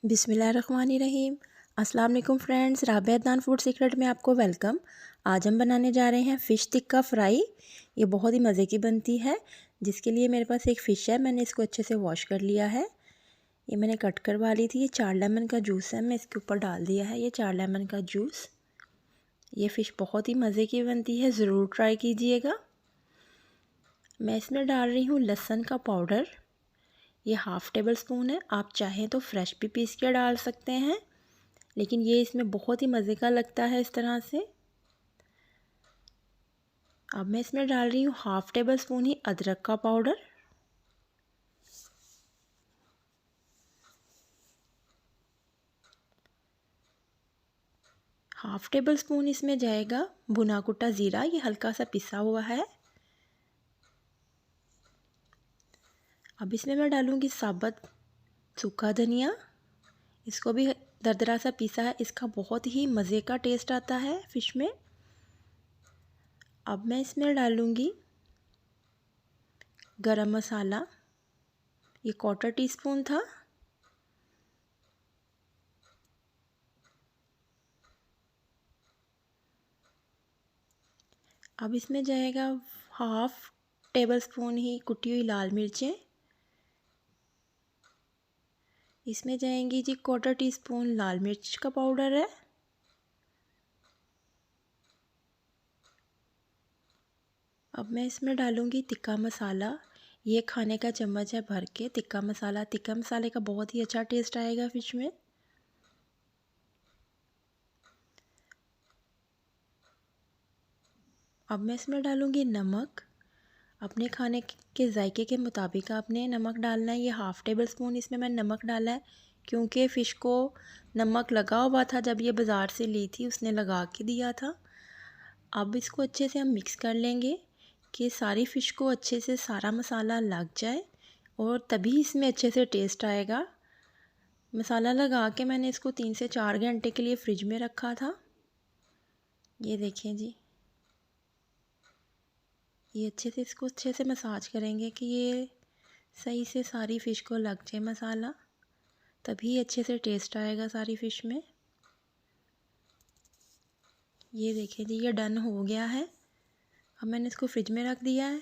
बिस्मिल्लाहिर्रहमानिर्रहीम। अस्सलाम वालेकुम friends, Rabia Adnan food secret में आपको वेलकम। आज हम बनाने जा रहे हैं फ़िश टिक्का फ्राई। ये बहुत ही मज़े की बनती है। जिसके लिए मेरे पास एक फ़िश है, मैंने इसको अच्छे से वॉश कर लिया है। ये मैंने कट करवा ली थी। ये 4 लेमन का जूस है, मैं इसके ऊपर डाल दिया है। ये 4 लेमन का जूस। ये फ़िश बहुत ही मज़े की बनती है, ज़रूर ट्राई कीजिएगा। मैं इसमें डाल रही हूँ लहसुन का पाउडर। ये हाफ़ टेबल स्पून है। आप चाहें तो फ्रेश भी पीस के डाल सकते हैं, लेकिन ये इसमें बहुत ही मज़े का लगता है इस तरह से। अब मैं इसमें डाल रही हूँ हाफ़ टेबल स्पून ही अदरक का पाउडर। हाफ़ टेबल स्पून इसमें जाएगा भुना कुटा ज़ीरा, ये हल्का सा पिसा हुआ है। अब इसमें मैं डालूँगी साबुत सूखा धनिया, इसको भी दरदरा सा पीसा है। इसका बहुत ही मज़े का टेस्ट आता है फ़िश में। अब मैं इसमें डालूँगी गरम मसाला, ये 1/4 टीस्पून था। अब इसमें जाएगा हाफ़ टेबल स्पून ही कुटी हुई लाल मिर्चें। इसमें जाएंगी जी 1/4 टीस्पून लाल मिर्च का पाउडर है। अब मैं इसमें डालूँगी तिक्का मसाला, ये खाने का चम्मच है भर के तिक्का मसाला। तिक्का मसाले का बहुत ही अच्छा टेस्ट आएगा फ़िश में। अब मैं इसमें डालूँगी नमक। अपने खाने के जायके के मुताबिक आपने नमक डालना है। ये हाफ़ टेबल स्पून इसमें मैंने नमक डाला है, क्योंकि फ़िश को नमक लगा हुआ था। जब ये बाज़ार से ली थी उसने लगा के दिया था। अब इसको अच्छे से हम मिक्स कर लेंगे कि सारी फ़िश को अच्छे से सारा मसाला लग जाए, और तभी इसमें अच्छे से टेस्ट आएगा। मसाला लगा के मैंने इसको 3 से 4 घंटे के लिए फ्रिज में रखा था। ये देखें जी, ये अच्छे से मसाज करेंगे कि ये सही से सारी फ़िश को लग जाए मसाला, तभी अच्छे से टेस्ट आएगा सारी फ़िश में। ये देखें जी, ये डन हो गया है। अब मैंने इसको फ्रिज में रख दिया है।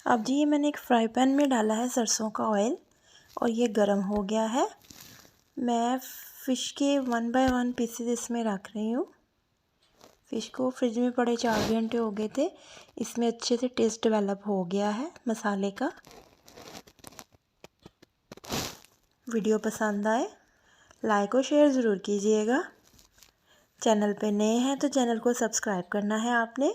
अब जी ये मैंने एक फ्राई पैन में डाला है सरसों का ऑयल, और ये गर्म हो गया है। मैं फ़िश के 1 बाय 1 पीसेस इसमें रख रही हूँ। फ़िश को फ्रिज में पड़े 4 घंटे हो गए थे, इसमें अच्छे से टेस्ट डेवलप हो गया है मसाले का। वीडियो पसंद आए लाइक और शेयर ज़रूर कीजिएगा। चैनल पे नए हैं तो चैनल को सब्सक्राइब करना है आपने।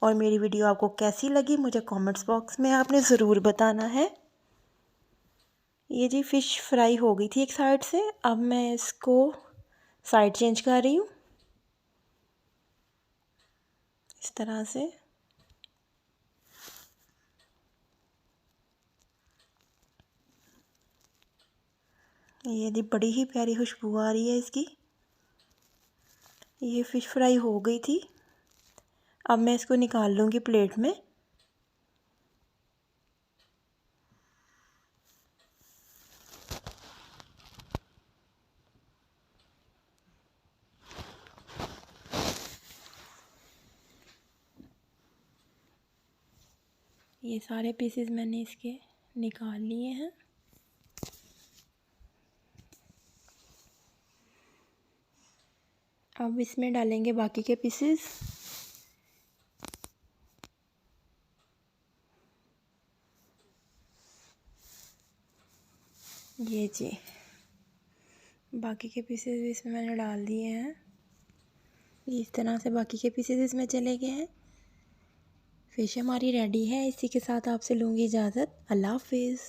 और मेरी वीडियो आपको कैसी लगी मुझे कमेंट्स बॉक्स में आपने ज़रूर बताना है। ये जी फ़िश फ्राई हो गई थी एक साइड से, अब मैं इसको साइड चेंज कर रही हूँ इस तरह से। ये जी बड़ी ही प्यारी खुशबू आ रही है इसकी। ये फ़िश फ्राई हो गई थी। अब मैं इसको निकाल लूँगी प्लेट में। ये सारे पीसेस मैंने इसके निकाल लिए हैं। अब इसमें डालेंगे बाकी के पीसेस। ये जी बाकी के पीसेस भी इसमें मैंने डाल दिए हैं। इस तरह से बाकी के पीसेस इसमें चले गए हैं। फ़िश हमारी रेडी है। इसी के साथ आपसे लूँगी इजाज़त। अल्लाह हाफ़िज़।